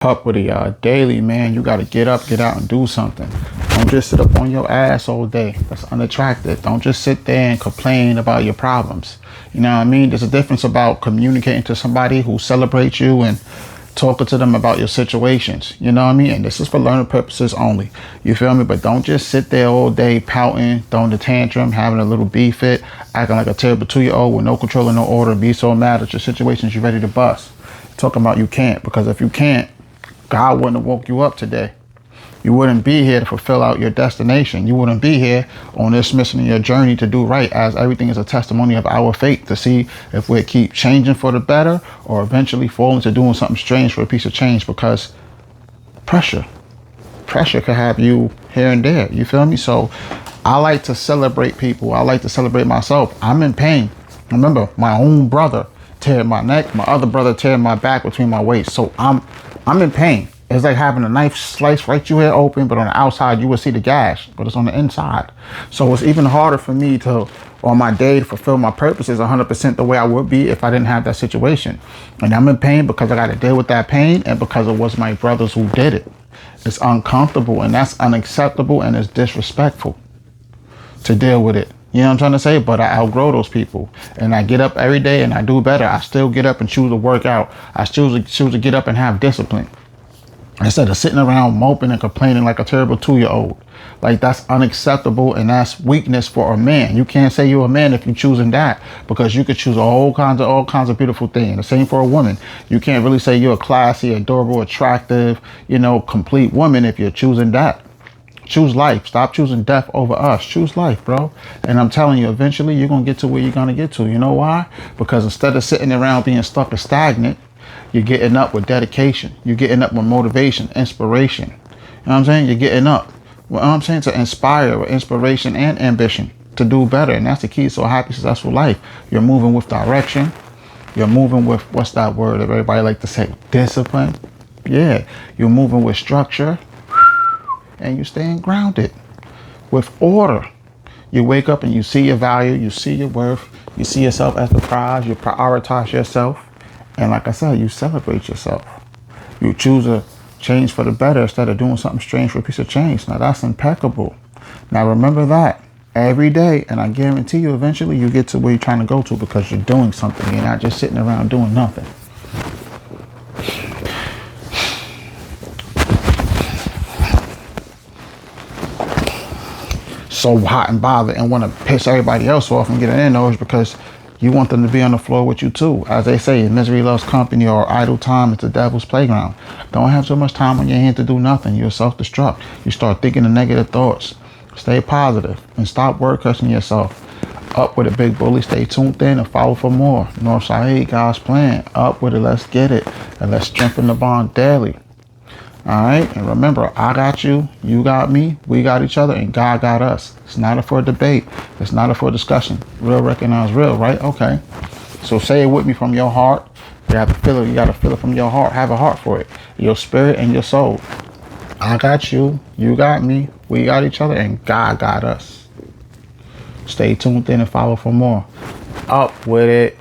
Up with it, daily, man. You got to get up, get out, and do something. Don't just sit up on your ass all day. That's unattractive. Don't just sit there and complain about your problems. You know what I mean? There's a difference about communicating to somebody who celebrates you and talking to them about your situations. You know what I mean? And this is for learning purposes only. You feel me? But don't just sit there all day pouting, throwing the tantrum, having a little beef fit, acting like a terrible 2-year-old with no control and no order, be so mad at your situations you're ready to bust. Talking about you can't, because if you can't, God wouldn't have woke you up today. You wouldn't be here to fulfill out your destination. You wouldn't be here on this mission in your journey to do right, as everything is a testimony of our faith to see if we keep changing for the better or eventually fall into doing something strange for a piece of change, because pressure could have you here and there. You feel me? So I like to celebrate people. I like to celebrate myself. I'm in pain. Remember, my own brother teared my neck. My other brother teared my back between my waist. So I'm in pain. It's like having a knife slice right you here open, but on the outside you will see the gash, but it's on the inside. So it's even harder for me to, on my day, to fulfill my purposes 100% the way I would be if I didn't have that situation. And I'm in pain because I got to deal with that pain, and because it was my brothers who did it. It's uncomfortable, and that's unacceptable, and it's disrespectful to deal with it. You know what I'm trying to say? But I outgrow those people, and I get up every day and I do better. I still get up and choose to work out. I still choose to get up and have discipline instead of sitting around moping and complaining like a terrible 2-year-old. Like, that's unacceptable, and that's weakness for a man. You can't say you're a man if you're choosing that, because you could choose all kinds of beautiful things. The same for a woman. You can't really say you're a classy, adorable, attractive, complete woman if you're choosing that. Choose life. Stop choosing death over us. Choose life, bro. And I'm telling you, eventually you're going to get to where you're going to get to. You know why? Because instead of sitting around being stuck or stagnant, you're getting up with dedication. You're getting up with motivation, inspiration. You know what I'm saying? You're getting up. Well, I'm saying, to inspire with inspiration and ambition to do better. And that's the key to a happy, successful life. You're moving with direction. You're moving with, what's that word that everybody like to say? Discipline. Yeah. You're moving with structure. And you're staying grounded with order. You wake up and you see your value, you see your worth, you see yourself as the prize, you prioritize yourself. And like I said, you celebrate yourself. You choose a change for the better instead of doing something strange for a piece of change. Now that's impeccable. Now remember that every day, and I guarantee you eventually you get to where you're trying to go to, because you're doing something. You're not just sitting around doing nothing. So hot and bothered and want to piss everybody else off and get in their nose because you want them to be on the floor with you too. As they say, misery loves company, or idle time is the devil's playground. Don't have so much time on your hand to do nothing. You'll self-destruct. You start thinking the negative thoughts. Stay positive and stop word cussing yourself. Up with it, big bully. Stay tuned in and follow for more. Northside 8, God's plan. Up with it. Let's get it. And let's strengthen the bond daily. All right. And remember, I got you. You got me. We got each other. And God got us. It's not up for a debate. It's not up for a discussion. Real recognize real, right? Okay. So say it with me from your heart. You have to feel it. You got to feel it from your heart. Have a heart for it. Your spirit and your soul. I got you. You got me. We got each other. And God got us. Stay tuned in and follow for more. Up with it.